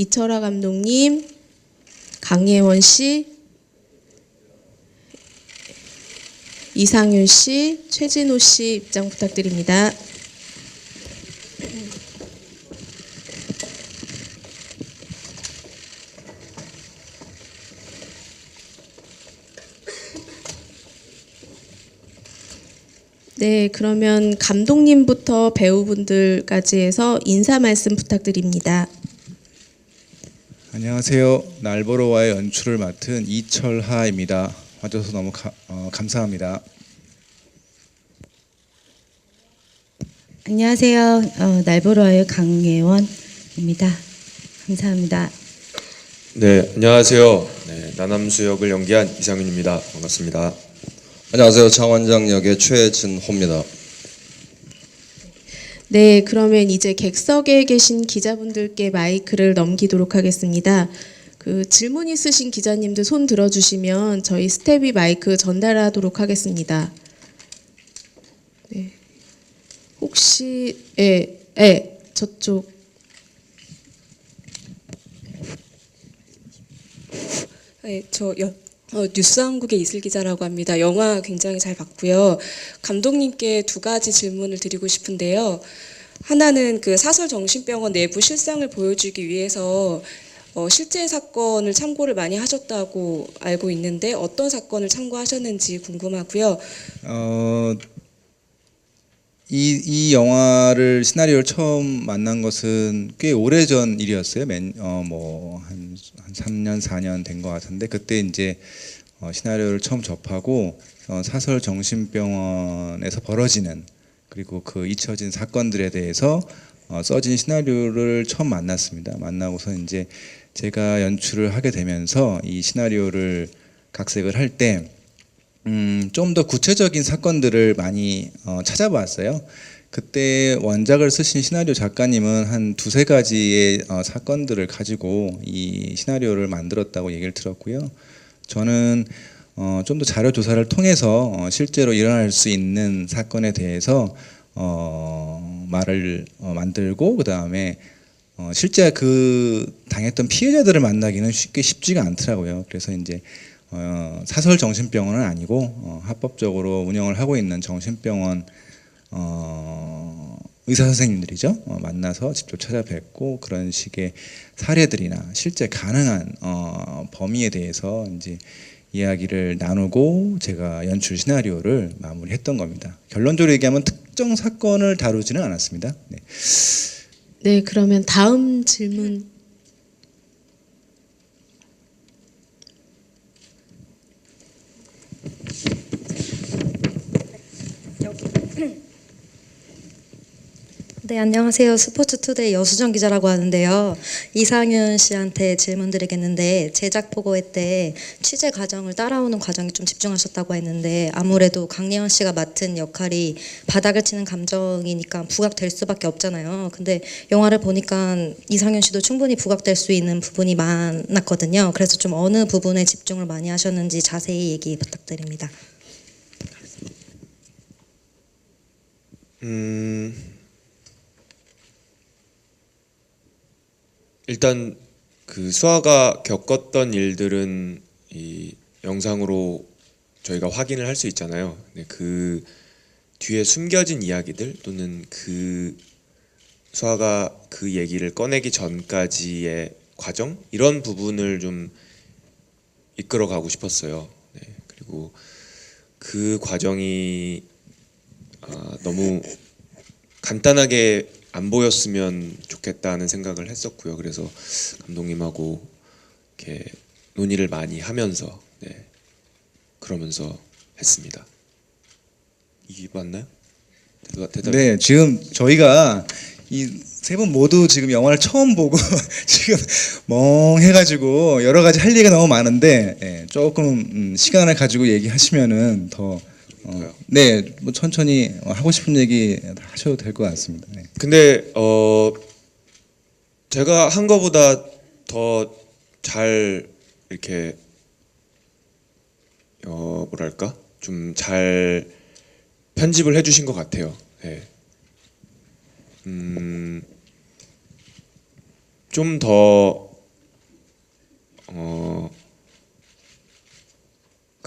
이철하 감독님, 강예원 씨, 이상윤 씨, 최진호 씨 입장 부탁드립니다. 네, 그러면 감독님부터 배우분들까지 해서 인사 말씀 부탁드립니다. 안녕하세요. 날 보러 와의 연출을 맡은 이철하입니다. 와줘서 너무 감사합니다. 안녕하세요. 날 보러 와의 강예원입니다. 감사합니다. 네, 안녕하세요. 네, 나남수 역을 연기한 이상윤입니다. 반갑습니다. 안녕하세요. 장원장 역의 최진호입니다. 네, 그러면 이제 객석에 계신 기자분들께 마이크를 넘기도록 하겠습니다. 그 질문 있으신 기자님들 손 들어주시면 저희 스텝이 마이크 전달하도록 하겠습니다. 네, 혹시 저쪽. 네, 뉴스한국의 이슬 기자라고 합니다. 영화 굉장히 잘 봤고요. 감독님께 두 가지 질문을 드리고 싶은데요. 하나는 그 사설 정신병원 내부 실상을 보여주기 위해서 실제 사건을 참고를 많이 하셨다고 알고 있는데 어떤 사건을 참고하셨는지 궁금하고요. 이 영화를 시나리오를 처음 만난 것은 꽤 오래전 일이었어요. 한 3년 4년 된 것 같은데 그때 이제 시나리오를 처음 접하고 사설 정신병원에서 벌어지는 그리고 그 잊혀진 사건들에 대해서 써진 시나리오를 처음 만났습니다. 만나고서 이제 제가 연출을 하게 되면서 이 시나리오를 각색을 할 때 좀 더 구체적인 사건들을 많이 찾아봤어요. 그때 원작을 쓰신 시나리오 작가님은 한 두세 가지의 사건들을 가지고 이 시나리오를 만들었다고 얘기를 들었고요. 저는 좀 더 자료 조사를 통해서 실제로 일어날 수 있는 사건에 대해서 말을 만들고 그 다음에 실제 그 당했던 피해자들을 만나기는 쉽지가 않더라고요. 그래서 이제 사설 정신병원은 아니고 합법적으로 운영을 하고 있는 정신병원 의사 선생님들이죠. 만나서 직접 찾아뵙고 그런 식의 사례들이나 실제 가능한 범위에 대해서 이제 이야기를 나누고 제가 연출 시나리오를 마무리했던 겁니다. 결론적으로 얘기하면 특정 사건을 다루지는 않았습니다. 네. 네, 그러면 다음 질문. 네, 안녕하세요. 스포츠투데이 여수정 기자라고 하는데요. 이상윤 씨한테 질문 드리겠는데 제작 보고회 때 취재 과정을 따라오는 과정에 좀 집중하셨다고 했는데 아무래도 강예원 씨가 맡은 역할이 바닥을 치는 감정이니까 부각될 수밖에 없잖아요. 근데 영화를 보니까 이상윤 씨도 충분히 부각될 수 있는 부분이 많았거든요. 그래서 좀 어느 부분에 집중을 많이 하셨는지 자세히 얘기 부탁드립니다. 일단 그 수아가 겪었던 일들은 이 영상으로 저희가 확인을 할 수 있잖아요. 네, 그 뒤에 숨겨진 이야기들 또는 그 수아가 그 얘기를 꺼내기 전까지의 과정 이런 부분을 좀 이끌어가고 싶었어요. 네, 그리고 그 과정이 너무 간단하게 안 보였으면 좋겠다는 생각을 했었고요. 그래서 감독님하고 이렇게 논의를 많이 하면서 그러면서 했습니다. 이게 맞나요? 대답. 네, 지금 저희가 이 세 분 모두 지금 영화를 처음 보고 지금 멍해가지고 여러 가지 할 얘기가 너무 많은데 조금 시간을 가지고 얘기하시면은 더 네, 뭐 천천히 하고 싶은 얘기 하셔도 될 것 같습니다. 네. 근데 제가 한 거보다 더 잘 이렇게 뭐랄까 좀 잘 편집을 해주신 것 같아요. 네. 좀 더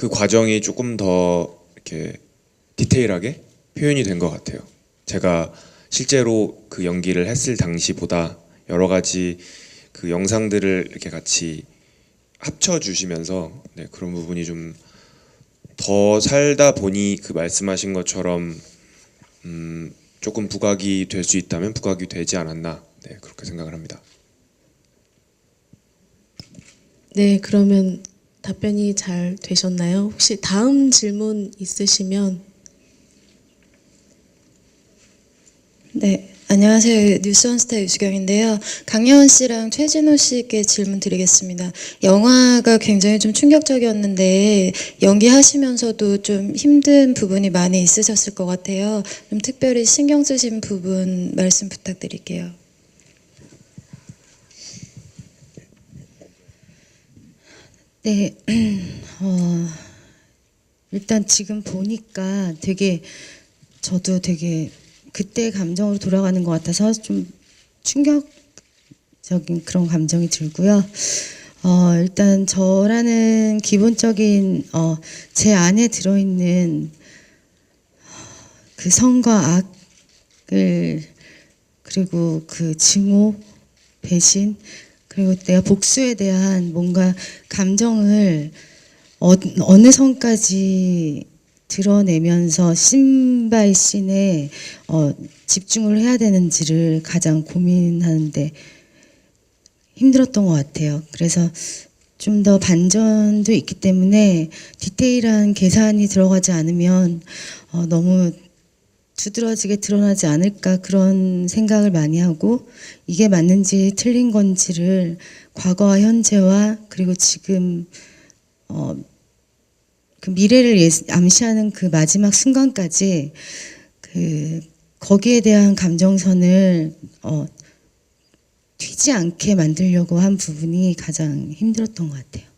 그 과정이 조금 더 이렇게 디테일하게 표현이 된 것 같아요. 제가 실제로 그 연기를 했을 당시보다 여러 가지 그 영상들을 이렇게 같이 합쳐 주시면서 네, 그런 부분이 좀 더 살다 보니 그 말씀하신 것처럼 조금 부각이 될 수 있다면 부각이 되지 않았나 네, 그렇게 생각을 합니다. 네, 그러면 답변이 잘 되셨나요? 혹시 다음 질문 있으시면 네, 안녕하세요. 뉴스원스타 유수경인데요. 강예원 씨랑 최진호 씨께 질문 드리겠습니다. 영화가 굉장히 좀 충격적이었는데 연기하시면서도 좀 힘든 부분이 많이 있으셨을 것 같아요. 좀 특별히 신경 쓰신 부분 말씀 부탁드릴게요. 네, 일단 지금 보니까 저도 되게 그때 감정으로 돌아가는 것 같아서 좀 충격적인 그런 감정이 들고요. 일단 저라는 기본적인 제 안에 들어있는 그 선과 악을 그리고 그 증오, 배신 그리고 내가 복수에 대한 뭔가 감정을 어느 선까지 드러내면서 씬 바이 씬에 집중을 해야 되는지를 가장 고민하는데 힘들었던 것 같아요. 그래서 좀 더 반전도 있기 때문에 디테일한 계산이 들어가지 않으면 너무 두드러지게 드러나지 않을까 그런 생각을 많이 하고 이게 맞는지 틀린 건지를 과거와 현재와 그리고 지금 그 미래를 암시하는 그 마지막 순간까지 거기에 대한 감정선을 튀지 않게 만들려고 한 부분이 가장 힘들었던 것 같아요.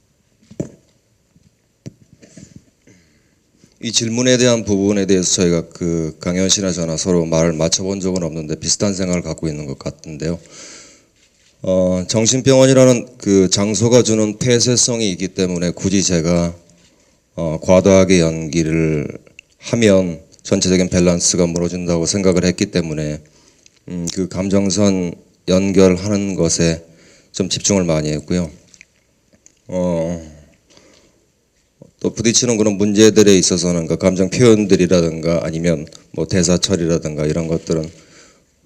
이 질문에 대한 부분에 대해서 저희가 그 강현 씨나 저나 서로 말을 맞춰본 적은 없는데 비슷한 생각을 갖고 있는 것 같은데요. 정신병원이라는 그 장소가 주는 폐쇄성이 있기 때문에 굳이 제가 과도하게 연기를 하면 전체적인 밸런스가 무너진다고 생각을 했기 때문에 그 감정선 연결하는 것에 좀 집중을 많이 했고요. 또 부딪히는 그런 문제들에 있어서는 그 감정 표현들이라든가 아니면 뭐 대사 처리라든가 이런 것들은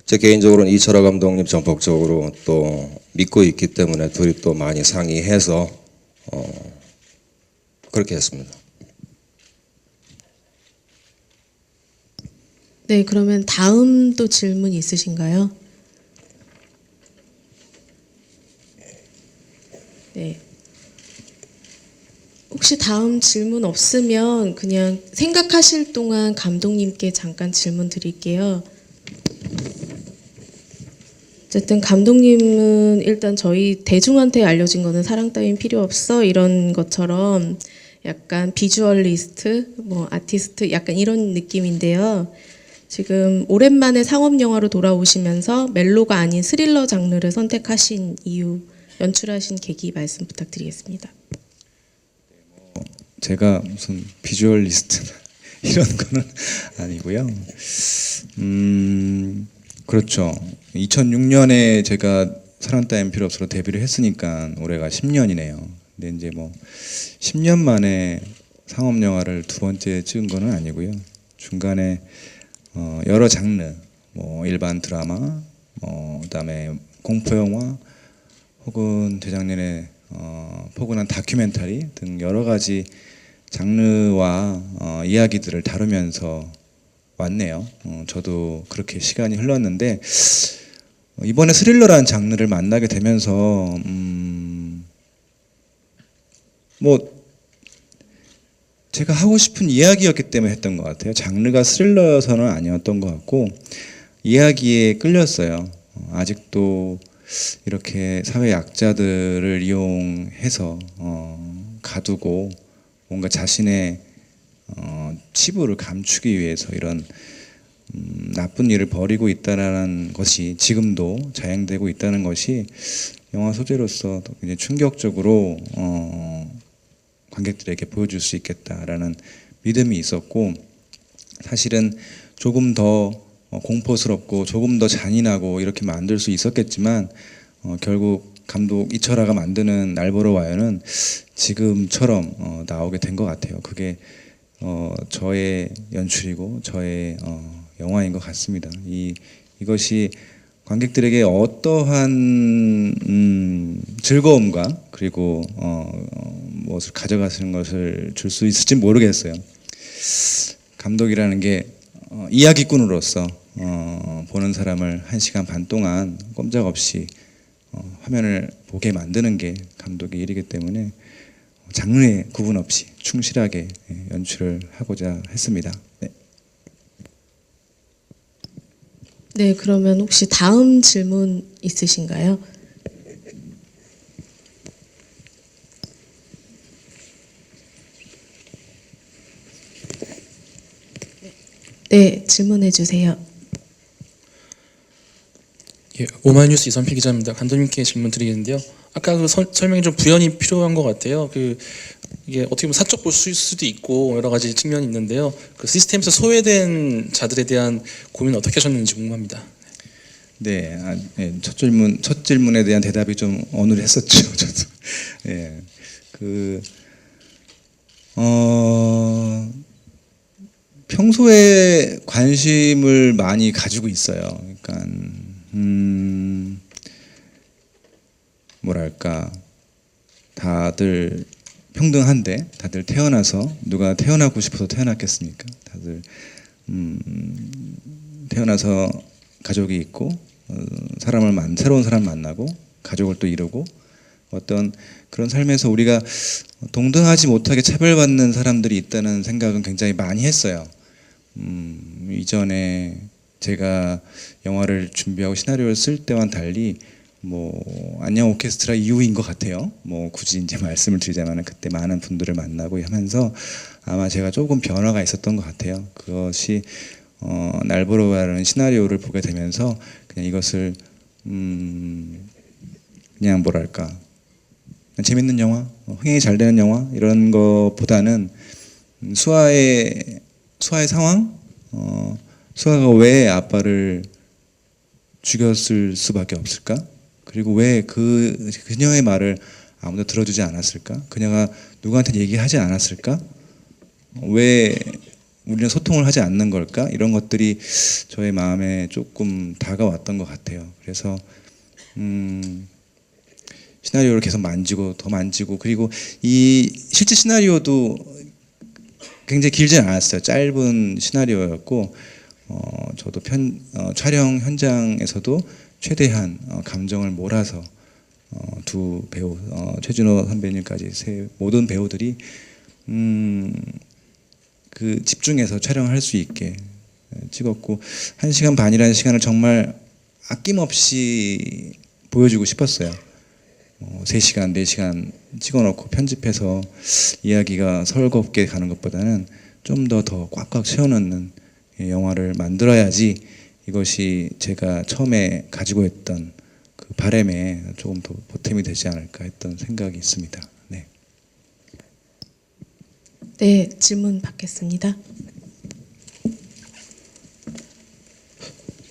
제 개인적으로는 이철화 감독님 전폭적으로 또 믿고 있기 때문에 둘이 또 많이 상의해서 그렇게 했습니다. 네, 그러면 다음 또 질문 있으신가요? 네. 혹시 다음 질문 없으면 그냥 생각하실 동안 감독님께 잠깐 질문 드릴게요. 어쨌든 감독님은 일단 저희 대중한테 알려진 거는 사랑 따윈 필요 없어 이런 것처럼 약간 비주얼리스트, 뭐 아티스트 약간 이런 느낌인데요. 지금 오랜만에 상업 영화로 돌아오시면서 멜로가 아닌 스릴러 장르를 선택하신 이유, 연출하신 계기 말씀 부탁드리겠습니다. 제가 무슨 비주얼리스트 이런 거는 아니고요. 그렇죠. 2006년에 제가 사랑 따윈 필요 없어로 데뷔를 했으니까 올해가 10년이네요. 근데 이제 뭐 10년 만에 상업 영화를 두 번째 찍은 거는 아니고요. 중간에 여러 장르, 뭐 일반 드라마, 그다음에 공포 영화, 혹은 재작년에 포근한 다큐멘터리 등 여러 가지 장르와 이야기들을 다루면서 왔네요. 저도 그렇게 시간이 흘렀는데 이번에 스릴러라는 장르를 만나게 되면서 뭐 제가 하고 싶은 이야기였기 때문에 했던 것 같아요. 장르가 스릴러여서는 아니었던 것 같고 이야기에 끌렸어요. 아직도 이렇게 사회 약자들을 이용해서 가두고 뭔가 자신의 치부를 감추기 위해서 이런 나쁜 일을 벌이고 있다는 것이 지금도 자행되고 있다는 것이 영화 소재로서 굉장히 충격적으로 관객들에게 보여줄 수 있겠다라는 믿음이 있었고, 사실은 조금 더 공포스럽고 조금 더 잔인하고 이렇게 만들 수 있었겠지만 결국 감독 이철아가 만드는 날 보러 와요는 지금처럼 나오게 된 것 같아요. 그게 저의 연출이고 저의 영화인 것 같습니다. 이것이 관객들에게 어떠한 즐거움과 그리고 무엇을 가져가시는 것을 줄 수 있을지 모르겠어요. 감독이라는 게 이야기꾼으로서 보는 사람을 1시간 반 동안 꼼짝없이 화면을 보게 만드는 게 감독의 일이기 때문에 장르에 구분 없이 충실하게 연출을 하고자 했습니다. 네. 네, 그러면 혹시 다음 질문 있으신가요? 네, 질문해 주세요. 예, 오마이뉴스 이선필 기자입니다. 감독님께 질문 드리겠는데요. 아까 그 설명이 좀 부연이 필요한 것 같아요. 이게 어떻게 보면 사적 볼 수도 있고 여러 가지 측면이 있는데요. 그 시스템에서 소외된 자들에 대한 고민 어떻게 하셨는지 궁금합니다. 네, 첫 질문에 대한 대답이 좀 어눌했었죠. 저도. 예, 평소에 관심을 많이 가지고 있어요. 그러니까 뭐랄까, 다들 평등한데, 다들 태어나서 누가 태어나고 싶어서 태어났겠습니까? 다들 태어나서 가족이 있고 새로운 사람 만나고 가족을 또 이루고 어떤 그런 삶에서 우리가 동등하지 못하게 차별받는 사람들이 있다는 생각은 굉장히 많이 했어요. 이전에 제가 영화를 준비하고 시나리오를 쓸 때와는 달리 안녕 오케스트라 이후인 것 같아요. 굳이 이제 말씀을 드리자면 그때 많은 분들을 만나고 하면서 아마 제가 조금 변화가 있었던 것 같아요. 그것이 날 보러 가라는 시나리오를 보게 되면서 그냥 이것을 그냥 뭐랄까, 그냥 재밌는 영화, 흥행이 잘 되는 영화 이런 것보다는 수아의 상황, 수아가 왜 아빠를 죽였을 수밖에 없을까? 그리고 왜 그녀의 말을 아무도 들어주지 않았을까? 그녀가 누구한테 얘기하지 않았을까? 왜 우리는 소통을 하지 않는 걸까? 이런 것들이 저의 마음에 조금 다가왔던 것 같아요. 그래서 시나리오를 계속 만지고 더 만지고, 그리고 이 실제 시나리오도 굉장히 길지 않았어요. 짧은 시나리오였고 저도 촬영 현장에서도 최대한 감정을 몰아서 두 배우, 최준호 선배님까지 모든 배우들이 그 집중해서 촬영할 수 있게 찍었고, 1시간 반이라는 시간을 정말 아낌없이 보여주고 싶었어요. 3시간, 4시간 찍어놓고 편집해서 이야기가 설겁게 가는 것보다는 좀 더 꽉꽉 채워넣는 영화를 만들어야지 이것이 제가 처음에 가지고 있던 그 바람에 조금 더 보탬이 되지 않을까 했던 생각이 있습니다. 네. 네, 질문 받겠습니다.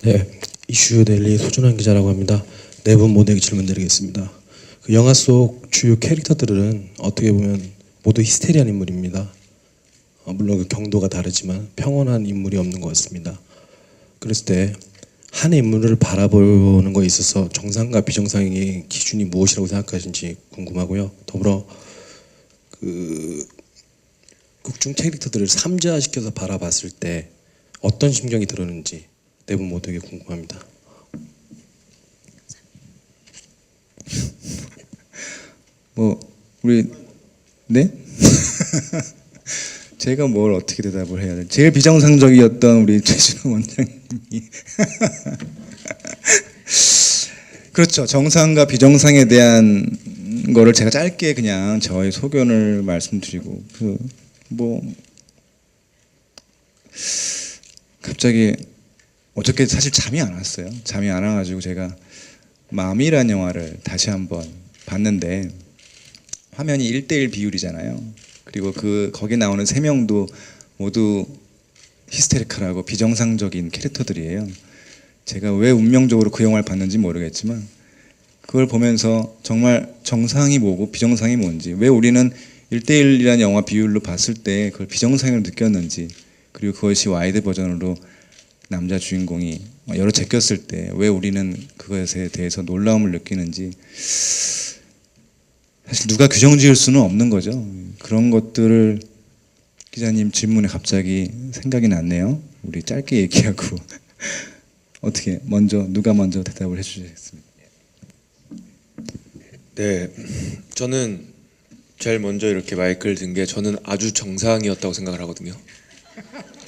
네, 이슈데일리 소준환 기자라고 합니다. 네 분 모두에게 질문드리겠습니다. 그 영화 속 주요 캐릭터들은 어떻게 보면 모두 히스테리한 인물입니다. 물론 그 경도가 다르지만 평온한 인물이 없는 것 같습니다. 그랬을 때 한 인물을 바라보는 것에 있어서 정상과 비정상의 기준이 무엇이라고 생각하시는지 궁금하고요. 더불어 그 극중 캐릭터들을 삼자시켜서 바라봤을 때 어떤 심경이 들었는지 네 분 모두에게 궁금합니다. 네? 제가 뭘 어떻게 대답을 해야 돼? 제일 비정상적이었던 우리 최준호 원장님이 그렇죠. 정상과 비정상에 대한 거를 제가 짧게 그냥 저의 소견을 말씀드리고 갑자기 어저께 사실 잠이 안 왔어요. 잠이 안 와가지고 제가 맘이라는 영화를 다시 한번 봤는데 화면이 1:1 비율이잖아요. 그리고 거기 나오는 세 명도 모두 히스테리컬하고 비정상적인 캐릭터들이에요. 제가 왜 운명적으로 그 영화를 봤는지 모르겠지만 그걸 보면서 정말 정상이 뭐고 비정상이 뭔지, 왜 우리는 1대1이라는 영화 비율로 봤을 때 그걸 비정상으로 느꼈는지, 그리고 그것이 와이드 버전으로 남자 주인공이 여러 제꼈을 때 왜 우리는 그것에 대해서 놀라움을 느끼는지, 사실 누가 규정 지을 수는 없는 거죠. 그런 것들을 기자님 질문에 갑자기 생각이 났네요. 우리 짧게 얘기하고 어떻게 누가 먼저 대답을 해주시겠습니까? 네, 저는 제일 먼저 이렇게 마이크를 든 게 저는 아주 정상이었다고 생각을 하거든요.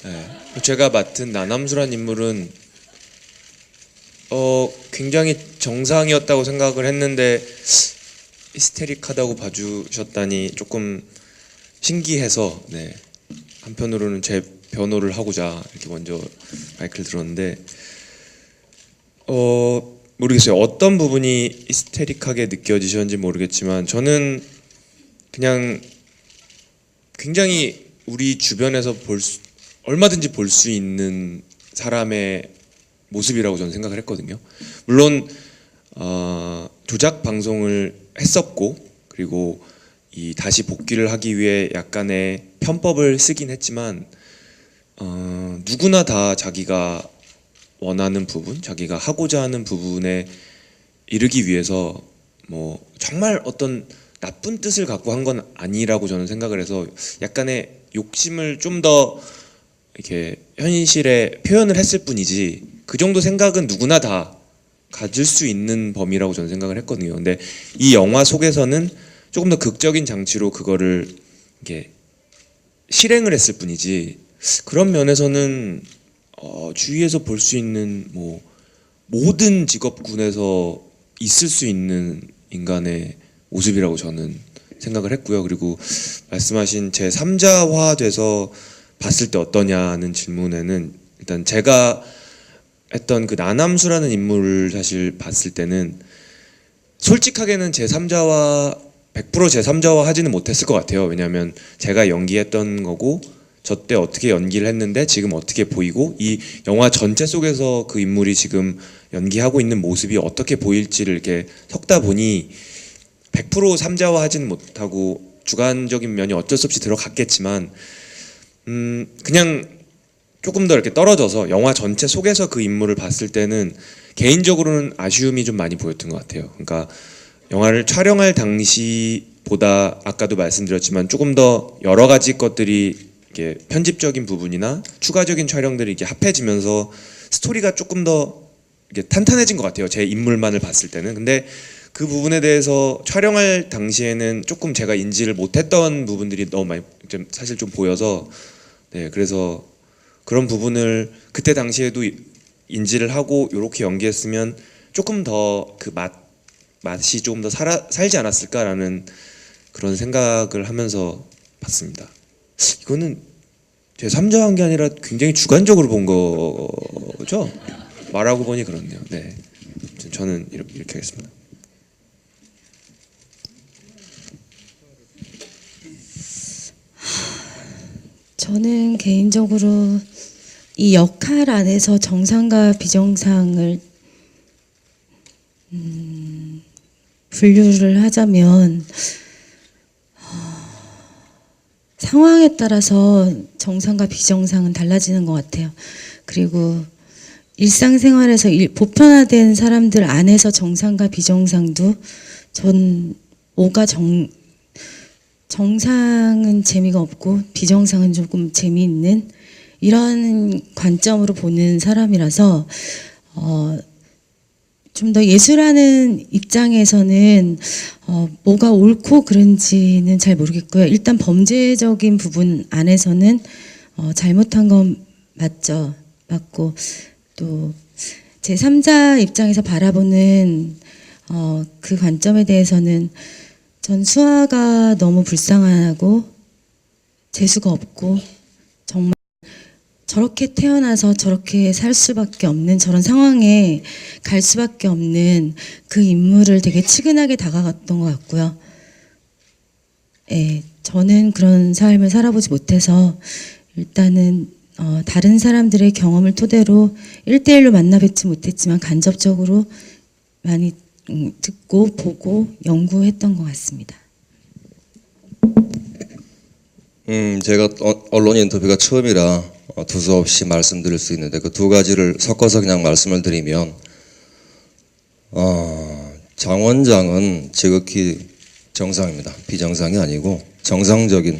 네, 제가 맡은 나남수란 인물은 굉장히 정상이었다고 생각을 했는데 히스테릭하다고 봐주셨다니 조금 신기해서, 네, 한편으로는 제 변호를 하고자 이렇게 먼저 마이크를 들었는데 모르겠어요. 어떤 부분이 히스테릭하게 느껴지셨는지 모르겠지만 저는 그냥 굉장히 우리 주변에서 얼마든지 볼 수 있는 사람의 모습이라고 저는 생각을 했거든요. 물론 조작 방송을 했었고, 그리고 이 다시 복귀를 하기 위해 약간의 편법을 쓰긴 했지만 누구나 다 자기가 원하는 부분, 자기가 하고자 하는 부분에 이르기 위해서 뭐 정말 어떤 나쁜 뜻을 갖고 한 건 아니라고 저는 생각을 해서 약간의 욕심을 좀 더 이렇게 현실에 표현을 했을 뿐이지, 그 정도 생각은 누구나 다 가질 수 있는 범위라고 저는 생각을 했거든요. 근데 이 영화 속에서는 조금 더 극적인 장치로 그거를 이렇게 실행을 했을 뿐이지, 그런 면에서는 주위에서 볼 수 있는 뭐 모든 직업군에서 있을 수 있는 인간의 모습이라고 저는 생각을 했고요. 그리고 말씀하신 제 3자화 돼서 봤을 때 어떠냐는 질문에는, 일단 제가 했던 그 나남수라는 인물을 사실 봤을 때는 솔직하게는 제 3자화 100% 제 3자화 하지는 못했을 것 같아요. 왜냐하면 제가 연기했던 거고 저 때 어떻게 연기를 했는데 지금 어떻게 보이고, 이 영화 전체 속에서 그 인물이 지금 연기하고 있는 모습이 어떻게 보일지를 이렇게 섞다 보니 100% 3자화 하지는 못하고 주관적인 면이 어쩔 수 없이 들어갔겠지만 그냥 조금 더 이렇게 떨어져서 영화 전체 속에서 그 인물을 봤을 때는 개인적으로는 아쉬움이 좀 많이 보였던 것 같아요. 그러니까 영화를 촬영할 당시보다 아까도 말씀드렸지만 조금 더 여러 가지 것들이 이게 편집적인 부분이나 추가적인 촬영들이 이게 합해지면서 스토리가 조금 더 이게 탄탄해진 것 같아요. 제 인물만을 봤을 때는. 근데 그 부분에 대해서 촬영할 당시에는 조금 제가 인지를 못했던 부분들이 너무 많이 사실 좀 보여서, 네, 그래서 그런 부분을 그때 당시에도 인지를 하고 이렇게 연기했으면 조금 더 그 맛이 조금 더 살지 않았을까라는 그런 생각을 하면서 봤습니다. 이거는 제 3자한 게 아니라 굉장히 주관적으로 본 거죠? 말하고 보니 그렇네요. 네, 저는 이렇게 하겠습니다. 저는 개인적으로 이 역할 안에서 정상과 비정상을 분류를 하자면 상황에 따라서 정상과 비정상은 달라지는 것 같아요. 그리고 일상생활에서 보편화된 사람들 안에서 정상과 비정상도 전 오가 정상은 재미가 없고 비정상은 조금 재미있는 이런 관점으로 보는 사람이라서 좀 더 예술하는 입장에서는 뭐가 옳고 그른지는 잘 모르겠고요. 일단 범죄적인 부분 안에서는 잘못한 건 맞죠. 맞고 또 제3자 입장에서 바라보는 그 관점에 대해서는 전 수아가 너무 불쌍하고 재수가 없고 정말 저렇게 태어나서 저렇게 살 수밖에 없는, 저런 상황에 갈 수밖에 없는 그 인물을 되게 치근하게 다가갔던 것 같고요. 저는 그런 삶을 살아보지 못해서 일단은 다른 사람들의 경험을 토대로 1대1로 만나 뵙지 못했지만 간접적으로 많이 듣고 보고 연구했던 것 같습니다. 제가 언론 인터뷰가 처음이라 두서없이 말씀드릴 수 있는데 그 두 가지를 섞어서 그냥 말씀을 드리면 장 원장은 지극히 정상입니다. 비정상이 아니고 정상적인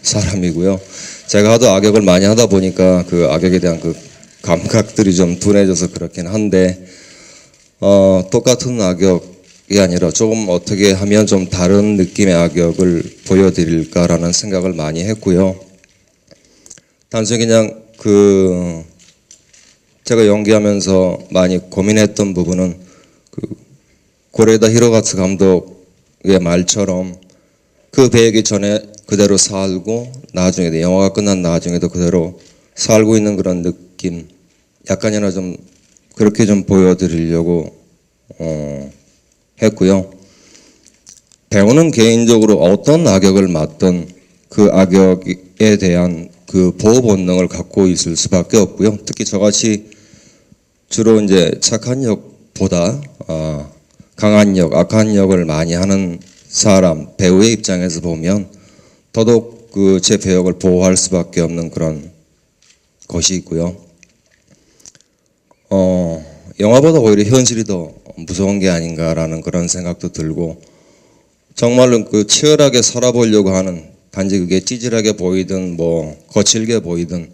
사람이고요. 제가 하도 악역을 많이 하다 보니까 그 악역에 대한 그 감각들이 좀 둔해져서 그렇긴 한데 똑같은 악역이 아니라 조금 어떻게 하면 좀 다른 느낌의 악역을 보여드릴까라는 생각을 많이 했고요. 단순히 그냥 제가 연기하면서 많이 고민했던 부분은 그 고레다 히로가츠 감독의 말처럼 그 배우기 전에 그대로 살고 나중에도 영화가 끝난 나중에도 그대로 살고 있는 그런 느낌 약간이나 좀 그렇게 좀 보여드리려고 했고요. 배우는 개인적으로 어떤 악역을 맡든 그 악역에 대한 그 보호 본능을 갖고 있을 수밖에 없고요. 특히 저같이 주로 이제 착한 역보다 강한 역, 악한 역을 많이 하는 사람, 배우의 입장에서 보면 더더욱 그 제 배역을 보호할 수밖에 없는 그런 것이 있고요. 영화보다 오히려 현실이 더 무서운 게 아닌가라는 그런 생각도 들고 정말로 그 치열하게 살아보려고 하는 단지 그게 찌질하게 보이든 뭐 거칠게 보이든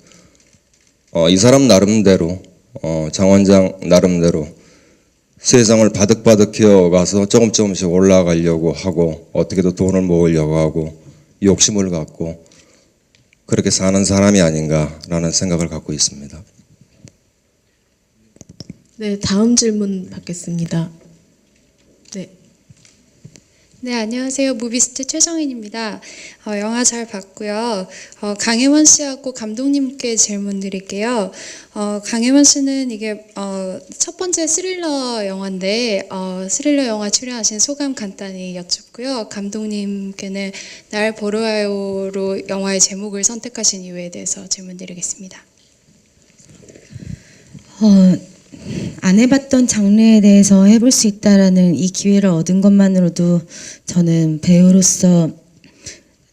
이 사람 나름대로 장 원장 나름대로 세상을 바득바득 키워가서 조금씩 올라가려고 하고 어떻게든 돈을 모으려고 하고 욕심을 갖고 그렇게 사는 사람이 아닌가라는 생각을 갖고 있습니다. 네, 다음 질문 받겠습니다. 네. 네, 안녕하세요. 무비스트 최정인입니다. 영화 잘 봤고요. 강혜원 씨하고 감독님께 질문 드릴게요. 강혜원 씨는 이게 첫 번째 스릴러 영화인데 스릴러 영화 출연하신 소감 간단히 여쭙고요. 감독님께는 날 보러 와요로 영화의 제목을 선택하신 이유에 대해서 질문 드리겠습니다. 안 해봤던 장르에 대해서 해볼 수 있다라는 이 기회를 얻은 것만으로도 저는 배우로서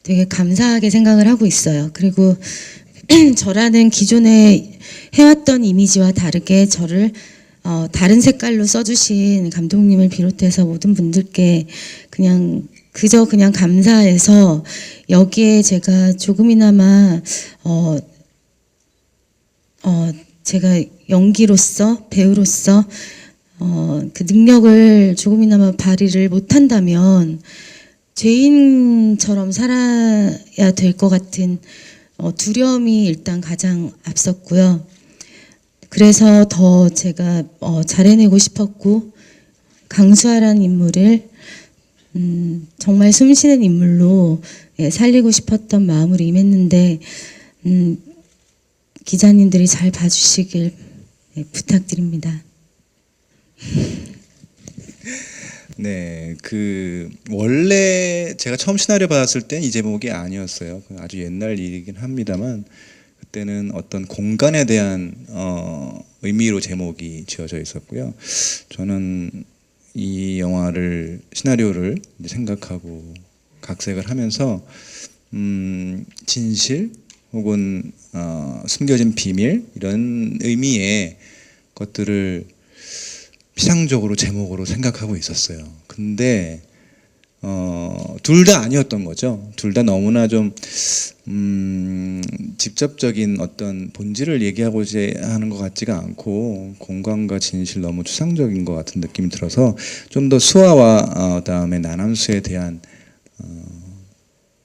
되게 감사하게 생각을 하고 있어요. 그리고 저라는 기존에 해왔던 이미지와 다르게 저를 다른 색깔로 써주신 감독님을 비롯해서 모든 분들께 그저 그냥 감사해서 여기에 제가 조금이나마 제가 연기로서 배우로서 그 능력을 조금이나마 발휘를 못한다면 죄인처럼 살아야 될 것 같은 두려움이 일단 가장 앞섰고요. 그래서 더 제가 잘해내고 싶었고 강수아라는 인물을 정말 숨쉬는 인물로 살리고 싶었던 마음으로 임했는데 기자님들이 잘 봐주시길 부탁드립니다. 네, 원래 제가 처음 시나리오 받았을 땐 이 제목이 아니었어요. 아주 옛날 일이긴 합니다만 그때는 어떤 공간에 대한 의미로 제목이 지어져 있었고요. 저는 이 영화를 시나리오를 생각하고 각색을 하면서 진실 혹은 숨겨진 비밀 이런 의미의 것들을 피상적으로 제목으로 생각하고 있었어요. 근데 둘 다 아니었던 거죠. 둘 다 너무나 좀 직접적인 어떤 본질을 얘기하고자 하는 것 같지가 않고 공간과 진실 너무 추상적인 것 같은 느낌이 들어서 좀 더 수아와 그다음에 나남수에 대한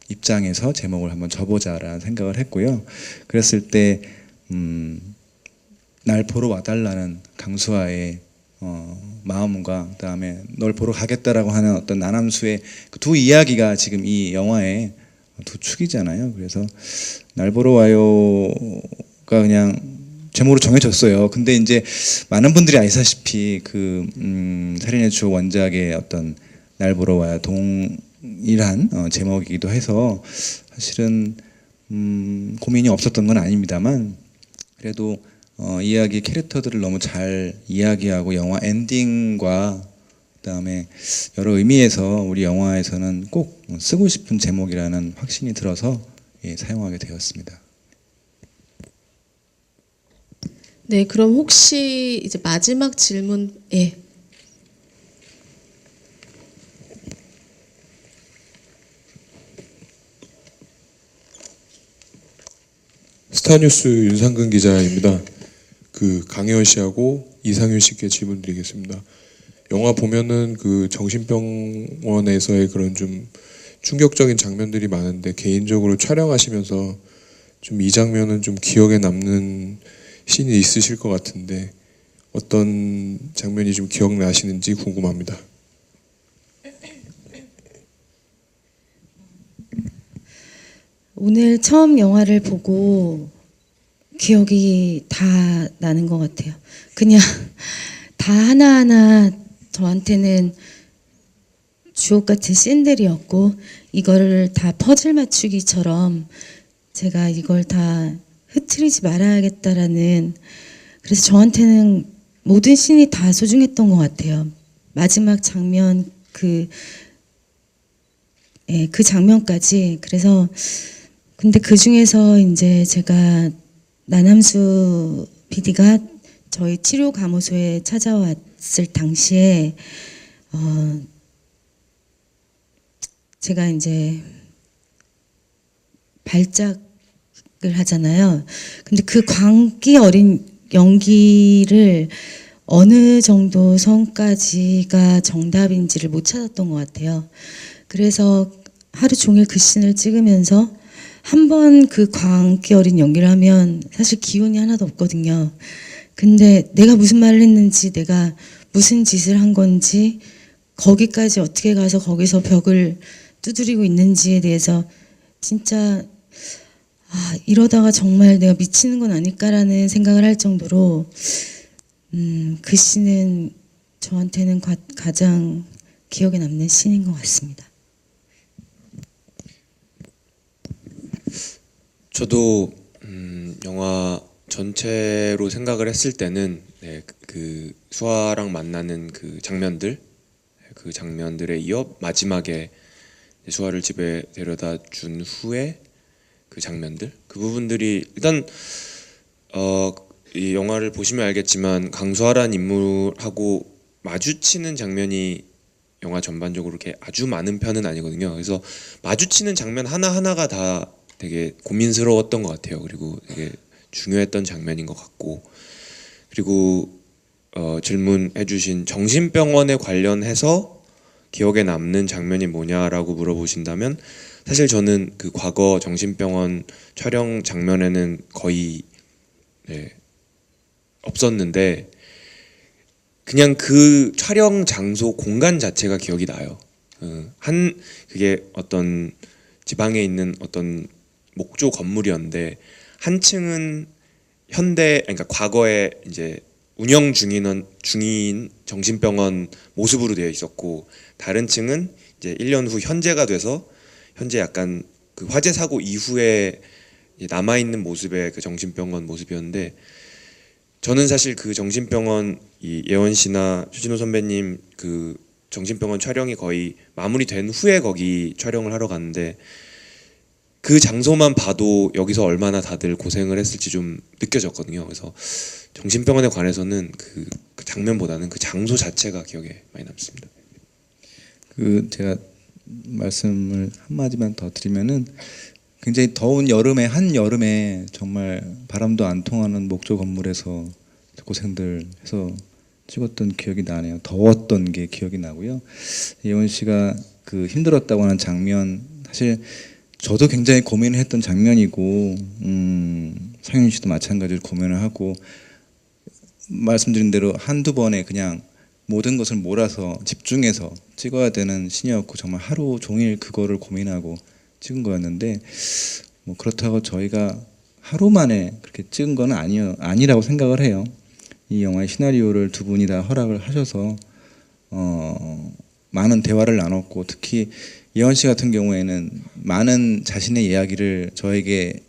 입장에서 제목을 한번 줘보자라는 생각을 했고요. 그랬을 때 날 보러 와달라는 강수아의 마음과 그다음에 널 보러 가겠다라고 하는 어떤 나남수의 그 두 이야기가 지금 이 영화의 두 축이잖아요. 그래서 날 보러 와요가 그냥 제목으로 정해졌어요. 근데 이제 많은 분들이 아시다시피 살인의 추억 원작의 어떤 날 보러 와요 제목이기도 해서 사실은 고민이 없었던 건 아닙니다만 그래도 이야기 캐릭터들을 너무 잘 이야기하고 영화 엔딩과 그다음에 여러 의미에서 우리 영화에서는 꼭 쓰고 싶은 제목이라는 확신이 들어서 사용하게 되었습니다. 네, 그럼 혹시 이제 마지막 질문, 예. 스타뉴스 윤상근 기자입니다. 그 강혜원 씨하고 이상윤 씨께 질문드리겠습니다. 영화 보면은 그 정신병원에서의 그런 좀 충격적인 장면들이 많은데 개인적으로 촬영하시면서 좀 이 장면은 좀 기억에 남는 씬이 있으실 것 같은데 어떤 장면이 좀 기억나시는지 궁금합니다. 오늘 처음 영화를 보고 기억이 다 나는 것 같아요. 그냥 다 하나하나 저한테는 주옥 같은 씬들이었고 이거를 다 퍼즐 맞추기처럼 제가 이걸 다 흐트리지 말아야겠다라는, 그래서 저한테는 모든 씬이 다 소중했던 것 같아요. 마지막 장면 그 장면까지. 그래서 근데 그 중에서 이제 제가 나남수 PD가 저희 치료 감호소에 찾아왔을 당시에 제가 이제 발작을 하잖아요. 근데 그 광기 어린 연기를 어느 정도 선까지가 정답인지를 못 찾았던 것 같아요. 그래서 하루 종일 그 씬을 찍으면서 한 번 그 광기 어린 연기를 하면 사실 기운이 하나도 없거든요. 근데 내가 무슨 말을 했는지, 내가 무슨 짓을 한 건지, 거기까지 어떻게 가서 거기서 벽을 두드리고 있는지에 대해서 진짜 이러다가 정말 내가 미치는 건 아닐까라는 생각을 할 정도로 그 씬은 저한테는 가장 기억에 남는 씬인 것 같습니다. 저도 영화 전체로 생각을 했을 때는 그 수아랑 만나는 그 장면들에 이어 마지막에 수아를 집에 데려다 준 후에 그 장면들, 그 부분들이 일단 이 영화를 보시면 알겠지만 강수아라는 인물하고 마주치는 장면이 영화 전반적으로 이렇게 아주 많은 편은 아니거든요. 그래서 마주치는 장면 하나하나가 다 되게 고민스러웠던 것 같아요. 그리고 되게 중요했던 장면인 것 같고, 그리고 질문해주신 정신병원에 관련해서 기억에 남는 장면이 뭐냐라고 물어보신다면 사실 저는 그 과거 정신병원 촬영 장면에는 거의 없었는데 그냥 그 촬영 장소 공간 자체가 기억이 나요. 그게 어떤 지방에 있는 어떤 목조 건물이었는데 한 층은 그러니까 과거에 이제 운영 중인 정신병원 모습으로 되어 있었고, 다른 층은 이제 1년 후 현재가 돼서 현재 약간 그 화재 사고 이후에 남아 있는 모습의 그 정신병원 모습이었는데, 저는 사실 그 정신병원 이 예원 씨나 최진호 선배님 그 정신병원 촬영이 거의 마무리된 후에 거기 촬영을 하러 갔는데 그 장소만 봐도 여기서 얼마나 다들 고생을 했을지 좀 느껴졌거든요. 그래서 정신병원에 관해서는 그 장면보다는 그 장소 자체가 기억에 많이 남습니다. 제가 말씀을 한마디만 더 드리면은 굉장히 더운 여름에 한여름에 정말 바람도 안 통하는 목조 건물에서 고생들 해서 찍었던 기억이 나네요. 더웠던 게 기억이 나고요. 예원 씨가 그 힘들었다고 하는 장면, 사실 저도 굉장히 고민을 했던 장면이고 상윤 씨도 마찬가지로 고민을 하고, 말씀드린 대로 한두 번에 그냥 모든 것을 몰아서 집중해서 찍어야 되는 신이었고 정말 하루 종일 그거를 고민하고 찍은 거였는데, 뭐 그렇다고 저희가 하루 만에 그렇게 찍은 건 아니라고 생각을 해요. 이 영화의 시나리오를 두 분이 다 허락을 하셔서 많은 대화를 나눴고 특히 예원 씨 같은 경우에는 많은 자신의 이야기를 저에게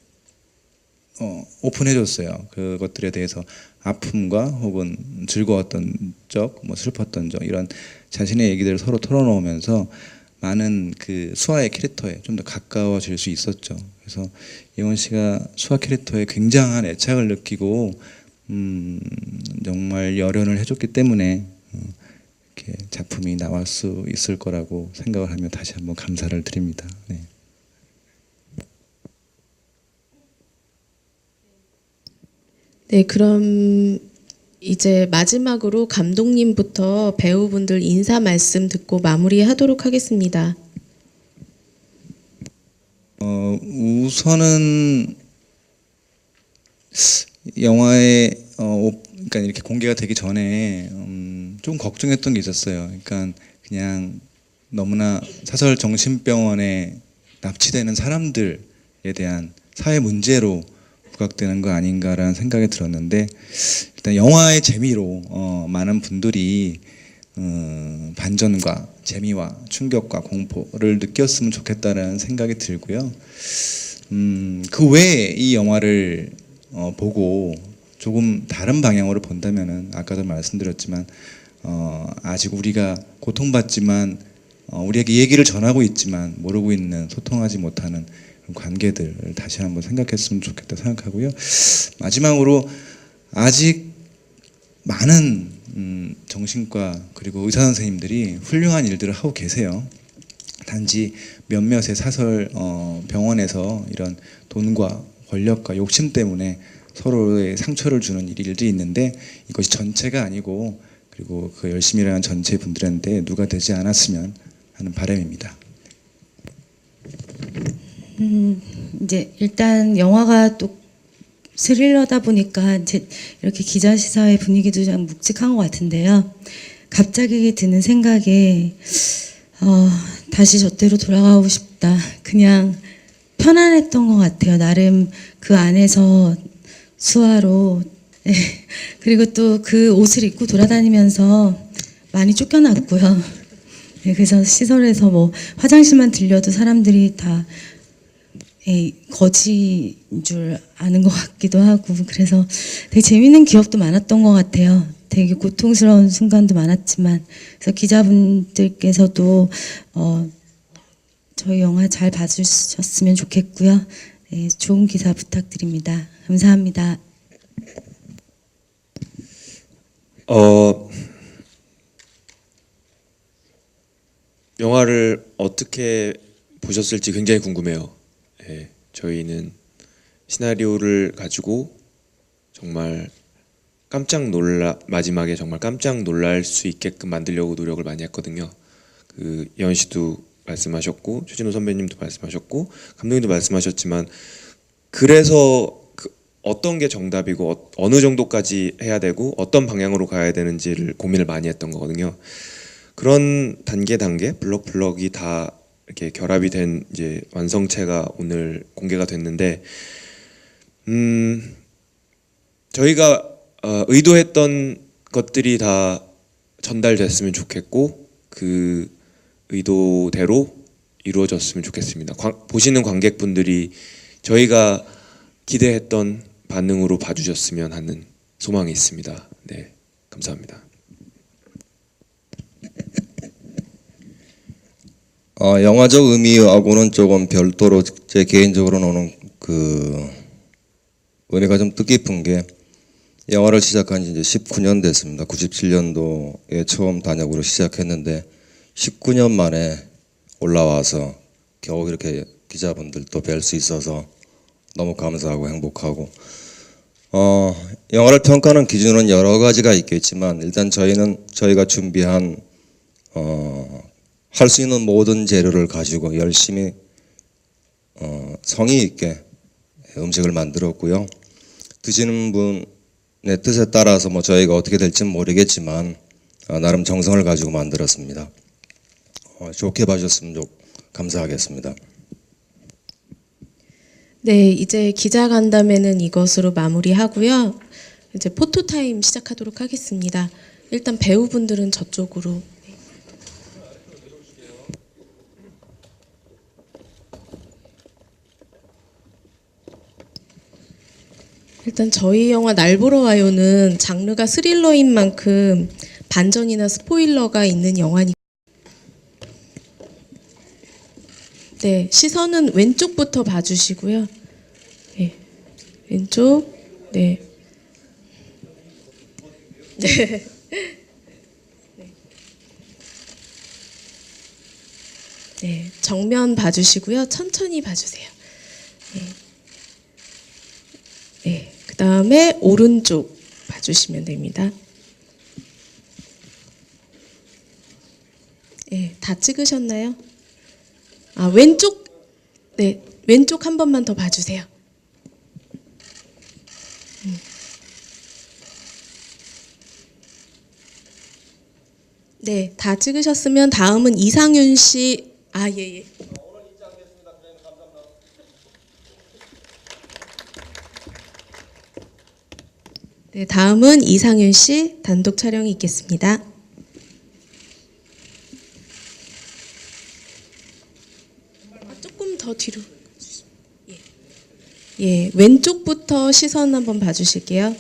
오픈해줬어요. 그것들에 대해서 아픔과 혹은 즐거웠던 적, 뭐 슬펐던 적 이런 자신의 얘기들을 서로 털어놓으면서 많은 그 수아의 캐릭터에 좀 더 가까워질 수 있었죠. 그래서 예원 씨가 수아 캐릭터에 굉장한 애착을 느끼고 정말 열연을 해줬기 때문에 이렇게 작품이 나올 수 있을 거라고 생각을 하며 다시 한번 감사를 드립니다. 네. 네, 그럼 이제 마지막으로 감독님부터 배우분들 인사 말씀 듣고 마무리하도록 하겠습니다. 우선은 영화에 그러니까 이렇게 공개가 되기 전에 좀 걱정했던 게 있었어요. 그러니까 그냥 너무나 사설 정신병원에 납치되는 사람들에 대한 사회 문제로 부각되는 거 아닌가라는 생각이 들었는데 일단 영화의 재미로 많은 분들이 반전과 재미와 충격과 공포를 느꼈으면 좋겠다는 생각이 들고요. 그 외에 이 영화를 보고 조금 다른 방향으로 본다면은 아까도 말씀드렸지만 아직 우리가 고통받지만 우리에게 얘기를 전하고 있지만 모르고 있는 소통하지 못하는 관계들을 다시 한번 생각했으면 좋겠다 생각하고요. 마지막으로 아직 많은 정신과 그리고 의사 선생님들이 훌륭한 일들을 하고 계세요. 단지 몇몇의 사설 병원에서 이런 돈과 권력과 욕심 때문에 서로의 상처를 주는 일들이 있는데 이것이 전체가 아니고 그리고 그 열심히 일하는 전체 분들한테 누가 되지 않았으면 하는 바람입니다. 이제 일단 영화가 또 스릴러다 보니까 이제 이렇게 기자 시사회 분위기도 좀 묵직한 것 같은데요. 갑자기 드는 생각에 다시 저때로 돌아가고 싶다. 그냥 편안했던 것 같아요. 나름 그 안에서 수화로 그리고 또 그 옷을 입고 돌아다니면서 많이 쫓겨났고요. 그래서 시설에서 뭐 화장실만 들려도 사람들이 다 거지인 줄 아는 것 같기도 하고 그래서 되게 재밌는 기억도 많았던 것 같아요. 되게 고통스러운 순간도 많았지만 그래서 기자분들께서도 저희 영화 잘 봐주셨으면 좋겠고요. 네, 좋은 기사 부탁드립니다. 감사합니다. 영화를 어떻게 보셨을지 굉장히 궁금해요. 예, 저희는 시나리오를 가지고 정말 마지막에 정말 깜짝 놀랄 수 있게끔 만들려고 노력을 많이 했거든요. 그 예원 씨도 말씀하셨고 최진호 선배님도 말씀하셨고 감독님도 말씀하셨지만 그래서 어떤 게 정답이고 어느 정도까지 해야 되고 어떤 방향으로 가야 되는지를 고민을 많이 했던 거거든요. 그런 단계 블럭이 다 이렇게 결합이 된 이제 완성체가 오늘 공개가 됐는데 저희가 의도했던 것들이 다 전달됐으면 좋겠고 그 의도대로 이루어졌으면 좋겠습니다. 보시는 관객분들이 저희가 기대했던 반응으로 봐주셨으면 하는 소망이 있습니다. 네, 감사합니다. 영화적 의미하고는 조금 별도로 제 개인적으로는 그 의미가 좀 뜻깊은 게 영화를 시작한 지 이제 19년 됐습니다. 97년도에 처음 단역으로 시작했는데 19년 만에 올라와서 겨우 이렇게 기자분들도 뵐 수 있어서 너무 감사하고 행복하고 영화를 평가하는 기준은 여러 가지가 있겠지만 일단 저희가 준비한 할 수 있는 모든 재료를 가지고 열심히 성의 있게 음식을 만들었고요. 드시는 분의 뜻에 따라서 뭐 저희가 어떻게 될지는 모르겠지만 나름 정성을 가지고 만들었습니다. 좋게 봐주셨으면 감사하겠습니다. 네, 이제 기자 간담회는 이것으로 마무리하고요. 이제 포토타임 시작하도록 하겠습니다. 일단 배우분들은 저쪽으로. 일단 저희 영화 날 보러 와요는 장르가 스릴러인 만큼 반전이나 스포일러가 있는 영화니까. 네, 시선은 왼쪽부터 봐주시고요. 네, 왼쪽. 네. 네. 네, 정면 봐주시고요. 천천히 봐주세요. 네. 네, 그 다음에 오른쪽 봐주시면 됩니다. 네, 다 찍으셨나요? 아, 왼쪽, 네, 왼쪽 한 번만 더 봐주세요. 네, 다 찍으셨으면 다음은 이상윤 씨. 아, 예, 예. 네, 다음은 이상윤 씨 단독 촬영이 있겠습니다. 조금 더 뒤로. 예. 예, 왼쪽부터 시선 한번 봐주실게요.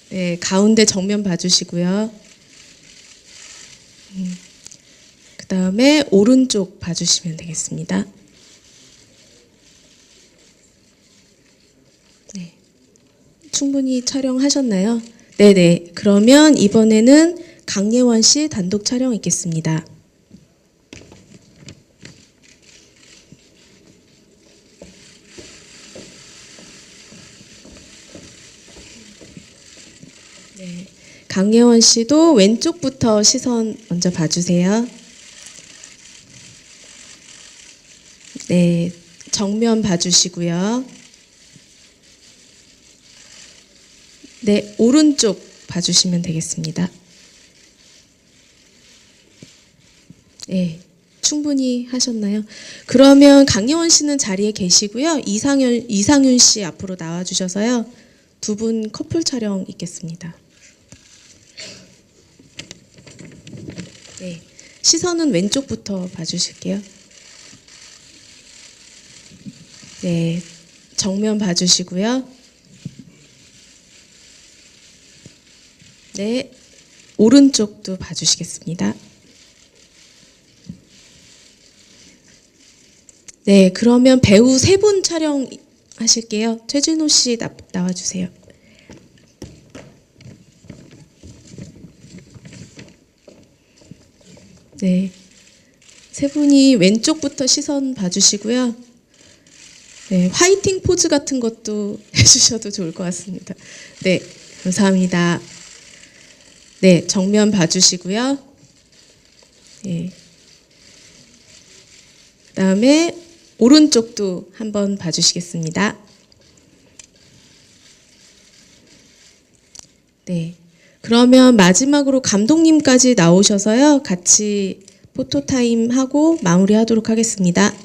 네, 가운데 정면 봐주시고요. 그 다음에 오른쪽 봐주시면 되겠습니다. 네, 충분히 촬영하셨나요? 네네. 그러면 이번에는 강예원 씨 단독 촬영 있겠습니다. 네, 강예원 씨도 왼쪽부터 시선 먼저 봐주세요. 네, 정면 봐주시고요. 네, 오른쪽 봐주시면 되겠습니다. 네, 충분히 하셨나요? 그러면 강예원 씨는 자리에 계시고요. 이상윤 씨 앞으로 나와주셔서요. 두 분 커플 촬영 있겠습니다. 네, 시선은 왼쪽부터 봐주실게요. 네, 정면 봐주시고요. 네, 오른쪽도 봐주시겠습니다. 네, 그러면 배우 세 분 촬영하실게요. 최진호 씨 나와주세요. 네, 세 분이 왼쪽부터 시선 봐주시고요. 네, 화이팅 포즈 같은 것도 해주셔도 좋을 것 같습니다. 네, 감사합니다. 네, 정면 봐주시고요. 네, 그 다음에 오른쪽도 한번 봐주시겠습니다. 네, 그러면 마지막으로 감독님까지 나오셔서요. 같이 포토타임 하고 마무리하도록 하겠습니다.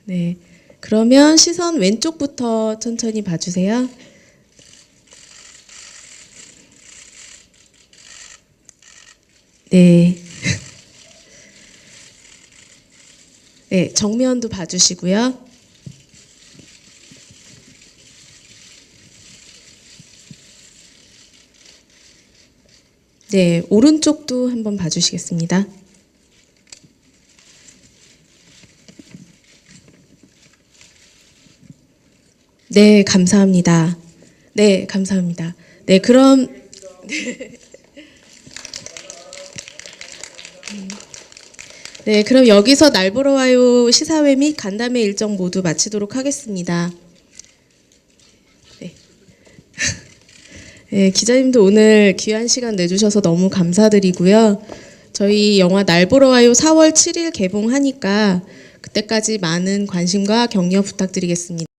네, 그러면 시선 왼쪽부터 천천히 봐주세요. 네. 네, 정면도 봐주시고요. 네, 오른쪽도 한번 봐주시겠습니다. 네, 감사합니다. 네, 감사합니다. 네, 그럼 네, 그럼 여기서 날 보러 와요 시사회 및 간담회 일정 모두 마치도록 하겠습니다. 네. 네, 기자님도 오늘 귀한 시간 내주셔서 너무 감사드리고요. 저희 영화 날 보러 와요 4월 7일 개봉하니까 그때까지 많은 관심과 격려 부탁드리겠습니다.